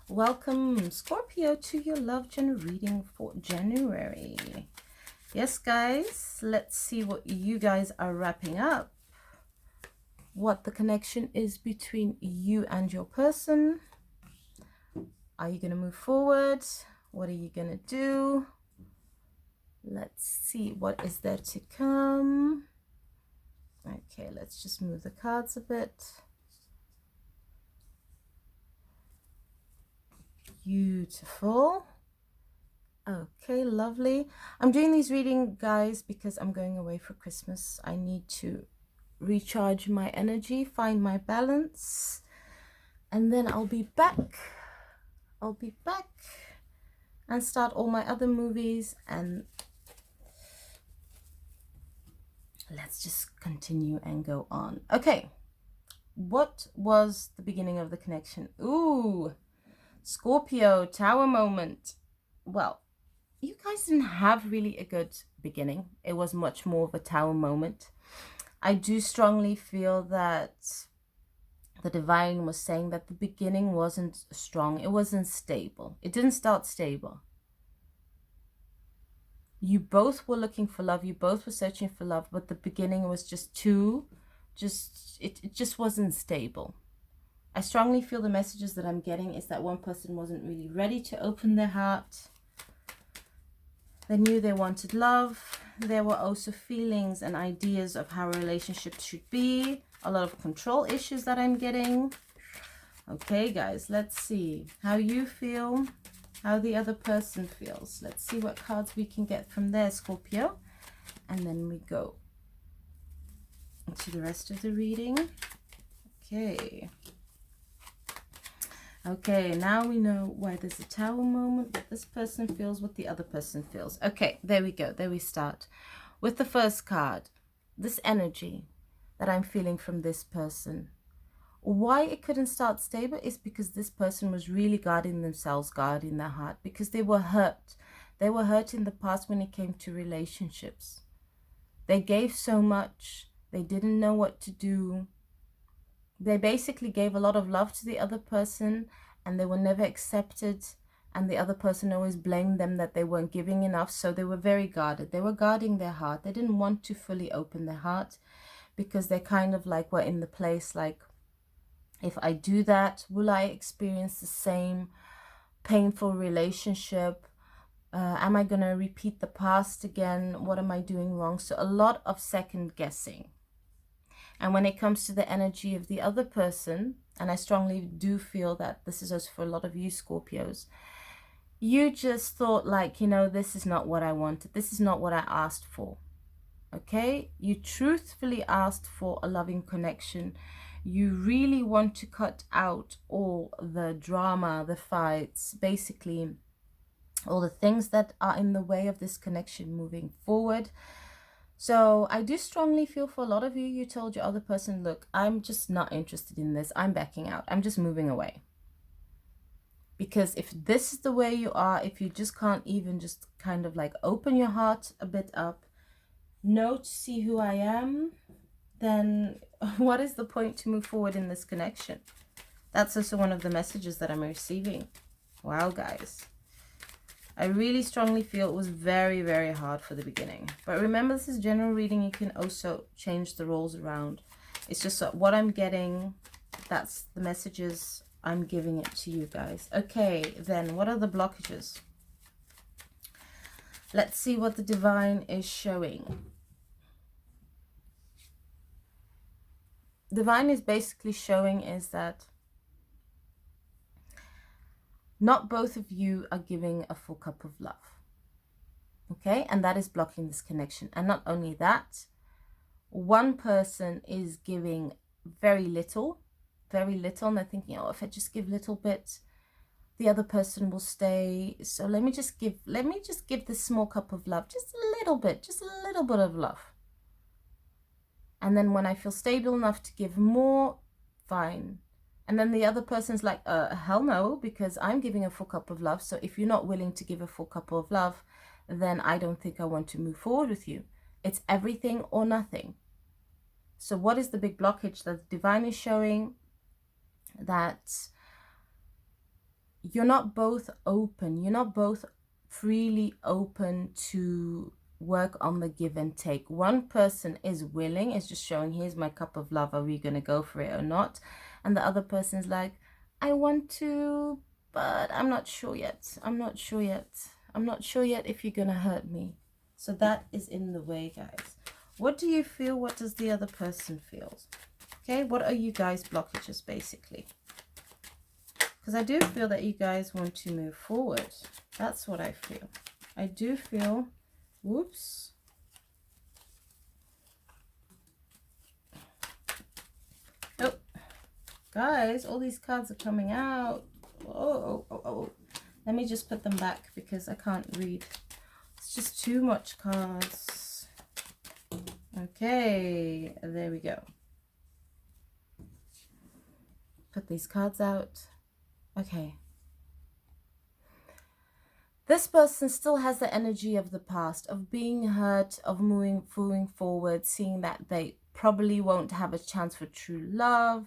Welcome, Scorpio, to your love gen reading for January. Yes, guys, let's see what you guys are wrapping up. What the connection is between you and your person. Are you going to move forward? What are you going to do? Let's see what is there to come. Okay, let's just move the cards a bit. Beautiful. Okay, lovely. I'm doing these reading, guys, because I'm going away for Christmas. I need to recharge my energy, find my balance, and then I'll be back. And start all my other movies, and let's just continue and go on. Okay, what was the beginning of the connection? Ooh, Scorpio, Tower moment. Well, you guys didn't have really a good beginning. It was much more of a Tower moment. I do strongly feel that the divine was saying that the beginning wasn't strong. It wasn't stable. It didn't start stable. You both were looking for love. You both were searching for love, but the beginning was it just wasn't stable. I strongly feel the messages that I'm getting is that one person wasn't really ready to open their heart. They knew they wanted love. There were also feelings and ideas of how a relationship should be. A lot of control issues that I'm getting. Okay, guys, let's see how you feel, how the other person feels. Let's see what cards we can get from there, Scorpio. And then we go into the rest of the reading. Okay, now we know why there's a Tower moment, what this person feels, what the other person feels. Okay, there we go. There we start. With the first card, this energy that I'm feeling from this person. Why it couldn't start stable is because this person was really guarding themselves, guarding their heart, because they were hurt. They were hurt in the past when it came to relationships. They gave so much. They didn't know what to do. They basically gave a lot of love to the other person, and they were never accepted, and the other person always blamed them that they weren't giving enough. So they were very guarded. They were guarding their heart. They didn't want to fully open their heart because they kind of like were in the place like, if I do that, will I experience the same painful relationship? Am I going to repeat the past again? What am I doing wrong? So a lot of second guessing. And when it comes to the energy of the other person, and I strongly do feel that this is also for a lot of you Scorpios, you just thought like, you know, this is not what I wanted. This is not what I asked for. Okay? You truthfully asked for a loving connection. You really want to cut out all the drama, the fights, basically all the things that are in the way of this connection moving forward. So I do strongly feel for a lot of you, you told your other person, look, I'm just not interested in this. I'm backing out. I'm just moving away. Because if this is the way you are, if you just can't even just kind of like open your heart a bit up, know to see who I am, then what is the point to move forward in this connection? That's also one of the messages that I'm receiving. Wow, guys. I really strongly feel it was very, very hard for the beginning. But remember, this is general reading. You can also change the roles around. It's just what I'm getting. That's the messages. I'm giving it to you guys. Okay, then what are the blockages? Let's see what the divine is showing. Divine is basically showing is that not both of you are giving a full cup of love. Okay, and that is blocking this connection. And not only that, one person is giving very little, and they're thinking, oh, if I just give little bit, the other person will stay. So let me just give this small cup of love, just a little bit of love. And then when I feel stable enough to give more, fine. And then the other person's like, hell no, because I'm giving a full cup of love. So if you're not willing to give a full cup of love, then I don't think I want to move forward with you. It's everything or nothing. So what is the big blockage that the divine is showing? That you're not both open. You're not both freely open to work on the give and take. One person is willing, is just showing, here's my cup of love, are we going to go for it or not? And the other person's like, I want to, but I'm not sure yet. I'm not sure yet. I'm not sure yet if you're going to hurt me. So that is in the way, guys. What do you feel? What does the other person feel? Okay, what are you guys' blockages, basically? Because I do feel that you guys want to move forward. That's what I feel. I do feel, whoops. Oh, guys, all these cards are coming out. Oh. Let me just put them back because I can't read. It's just too much cards. Okay, there we go. Put these cards out. Okay. This person still has the energy of the past, of being hurt, of moving forward, seeing that they probably won't have a chance for true love.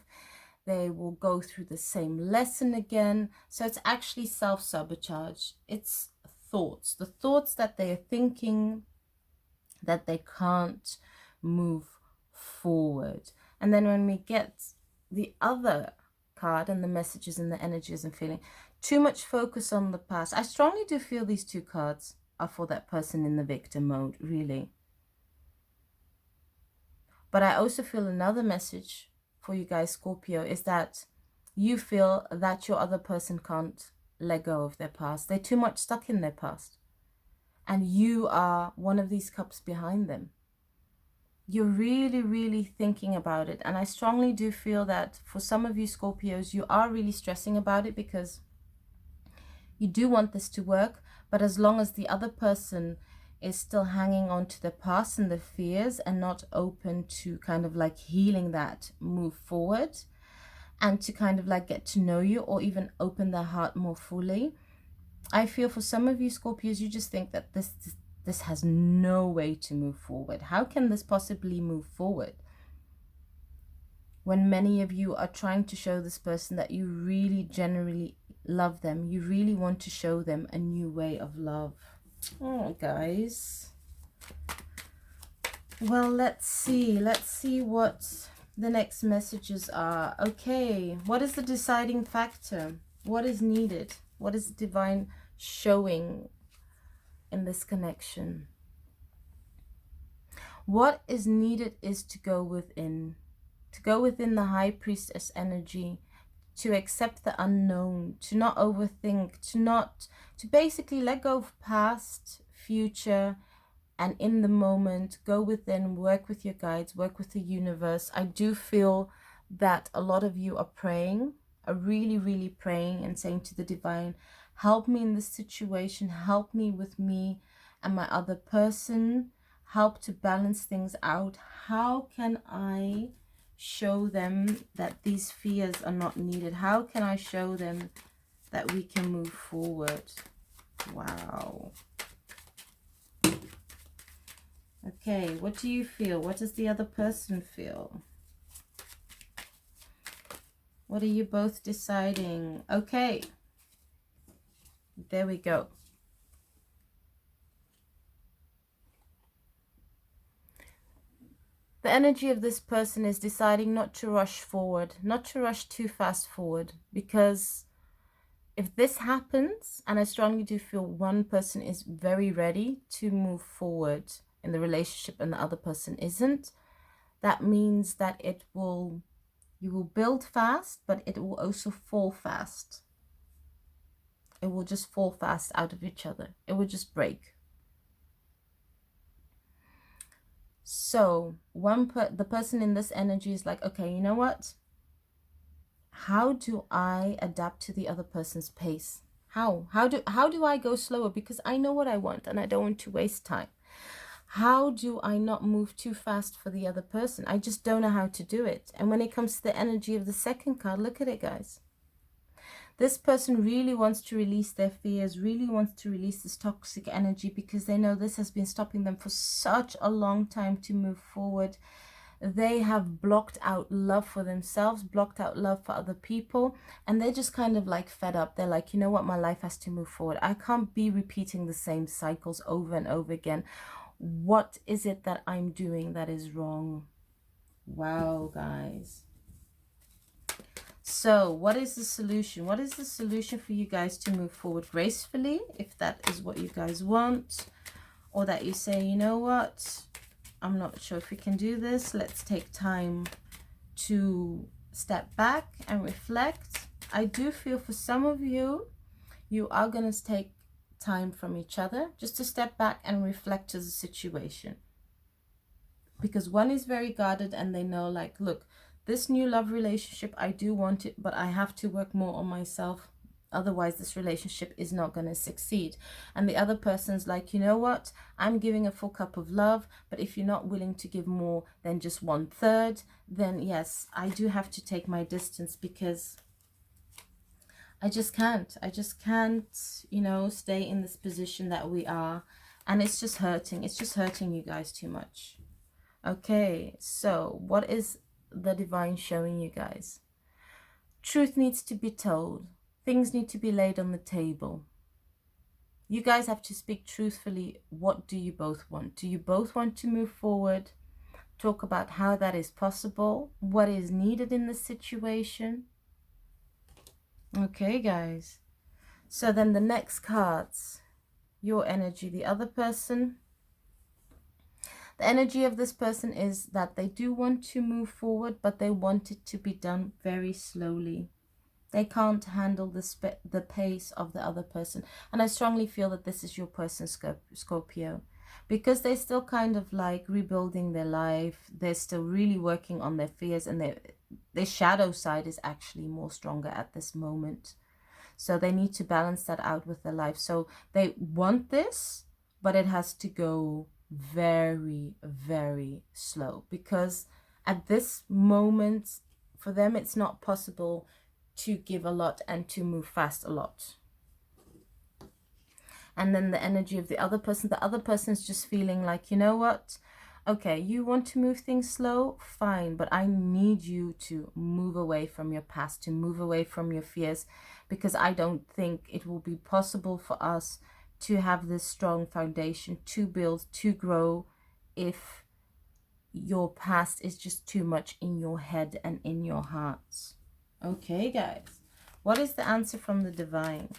They will go through the same lesson again. So it's actually self-sabotage. It's thoughts. The thoughts that they're thinking that they can't move forward. And then when we get the other card and the messages and the energies and feeling, too much focus on the past. I strongly do feel these two cards are for that person in the victim mode, really. But I also feel another message for you guys, Scorpio, is that you feel that your other person can't let go of their past. They're too much stuck in their past. And you are one of these cups behind them. You're really, really thinking about it. And I strongly do feel that for some of you Scorpios, you are really stressing about it because you do want this to work. But as long as the other person is still hanging on to the past and the fears and not open to kind of like healing that, move forward and to kind of like get to know you or even open their heart more fully, I feel for some of you Scorpios, you just think that this has no way to move forward. How can this possibly move forward? When many of you are trying to show this person that you really generally love them. You really want to show them a new way of love. Oh, guys. Well, let's see. Let's see what the next messages are. Okay. What is the deciding factor? What is needed? What is divine showing in this connection? What is needed is to go within the High Priestess energy, to accept the unknown, to not overthink, to basically let go of past, future, and in the moment, go within, work with your guides, work with the universe. I do feel that a lot of you are praying, are really, really praying and saying to the divine, help me in this situation, help me with me and my other person, help to balance things out. How can I show them that these fears are not needed? How can I show them that we can move forward? Wow. Okay, what do you feel? What does the other person feel? What are you both deciding? Okay, there we go. The energy of this person is deciding not to rush forward, not to rush too fast forward, because if this happens, and I strongly do feel one person is very ready to move forward in the relationship and the other person isn't, that means that you will build fast, but it will also fall fast. It will just fall fast out of each other. It will just break. So the person in this energy is like, okay, you know what? How do I adapt to the other person's pace? How do I go slower? Because I know what I want and I don't want to waste time. How do I not move too fast for the other person? I just don't know how to do it. And when it comes to the energy of the second card, look at it, guys. This person really wants to release their fears, really wants to release this toxic energy because they know this has been stopping them for such a long time to move forward. they have blocked out love for themselves, blocked out love for other people, and they're just kind of like fed up. They're like, you know what, my life has to move forward. I can't be repeating the same cycles over and over again. What is it that I'm doing that is wrong? Wow, guys. So what is the solution? What is the solution for you guys to move forward gracefully, if that is what you guys want? Or that you say, you know what, I'm not sure if we can do this. Let's take time to step back and reflect. I do feel for some of you, you are going to take time from each other just to step back and reflect to the situation. Because one is very guarded and they know, like, look, this new love relationship, I do want it, but I have to work more on myself. Otherwise, this relationship is not going to succeed. And the other person's like, you know what? I'm giving a full cup of love, but if you're not willing to give more than just 1/3, then yes, I do have to take my distance, because I just can't, you know, stay in this position that we are. And it's just hurting. It's just hurting you guys too much. Okay, so what is the divine showing you guys? Truth needs to be told. Things need to be laid on the table. You guys have to speak truthfully. What do you both want? Do you both want to move forward? Talk about how that is possible. What is needed in the situation? Okay, guys. So then the next cards. Your energy, the other person. The energy of this person is that they do want to move forward, but they want it to be done very slowly. They can't handle the pace of the other person. And I strongly feel that this is your person, Scorpio. Because they're still kind of like rebuilding their life. They're still really working on their fears. And their shadow side is actually more stronger at this moment. So they need to balance that out with their life. So they want this, but it has to go very, very slow. Because at this moment, for them, it's not possible to give a lot and to move fast a lot. And then the energy of the other person is just feeling like, you know what, okay, you want to move things slow, fine, but I need you to move away from your past, to move away from your fears, because I don't think it will be possible for us to have this strong foundation to build, to grow, if your past is just too much in your head and in your hearts. Okay, guys, what is the answer from the divine?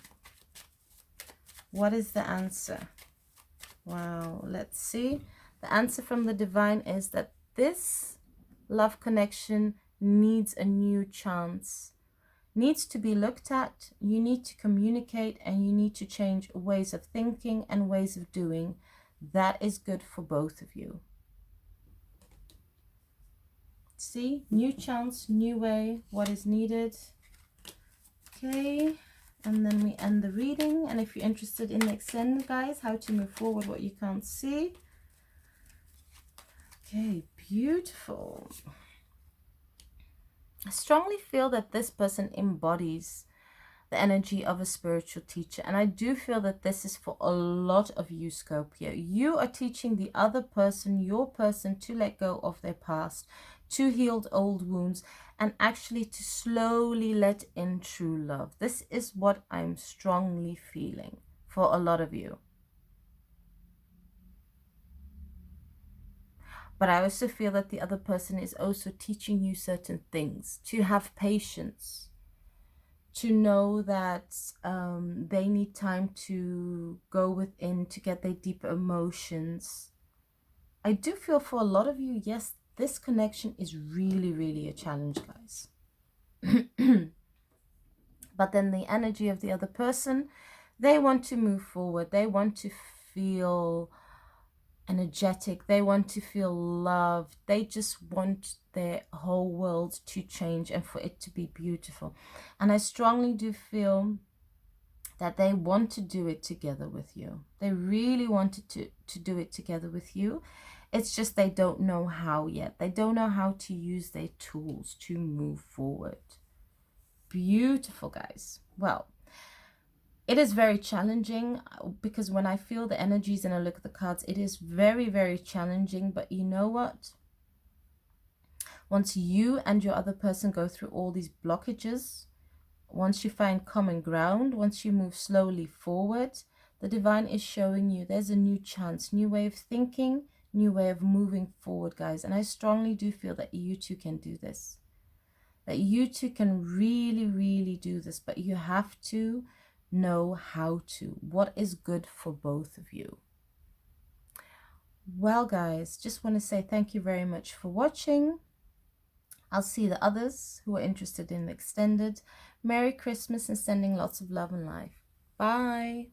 What is the answer? Wow, let's see. The answer from the divine is that this love connection needs a new chance, needs to be looked at. You need to communicate, and you need to change ways of thinking and ways of doing. That is good for both of you. See, new chance, new way, what is needed. Okay, and then we end the reading. And if you're interested in the extend, guys, how to move forward what you can't see. Okay, beautiful. I strongly feel that this person embodies the energy of a spiritual teacher. And I do feel that this is for a lot of you, Scorpio. You are teaching the other person, your person, to let go of their past, to heal old wounds, and actually to slowly let in true love. This is what I'm strongly feeling for a lot of you. But I also feel that the other person is also teaching you certain things, to have patience, to know that they need time to go within, to get their deeper emotions. I do feel for a lot of you, yes, this connection is really, really a challenge, guys. But then the energy of the other person, they want to move forward. They want to feel energetic. They want to feel loved. They just want their whole world to change and for it to be beautiful. And I strongly do feel that they want to do it together with you. They really wanted to do it together with you. It's just they don't know how yet. They don't know how to use their tools to move forward. Beautiful, guys. Well, it is very challenging, because when I feel the energies and I look at the cards, it is very, very challenging. But you know what? Once you and your other person go through all these blockages, once you find common ground, once you move slowly forward, the divine is showing you there's a new chance, new way of thinking, new way of moving forward, guys. And I strongly do feel that you two can do this. That you two can really, really do this. But you have to know how to. What is good for both of you. Well, guys, just want to say thank you very much for watching. I'll see the others who are interested in the extended. Merry Christmas and sending lots of love and life. Bye.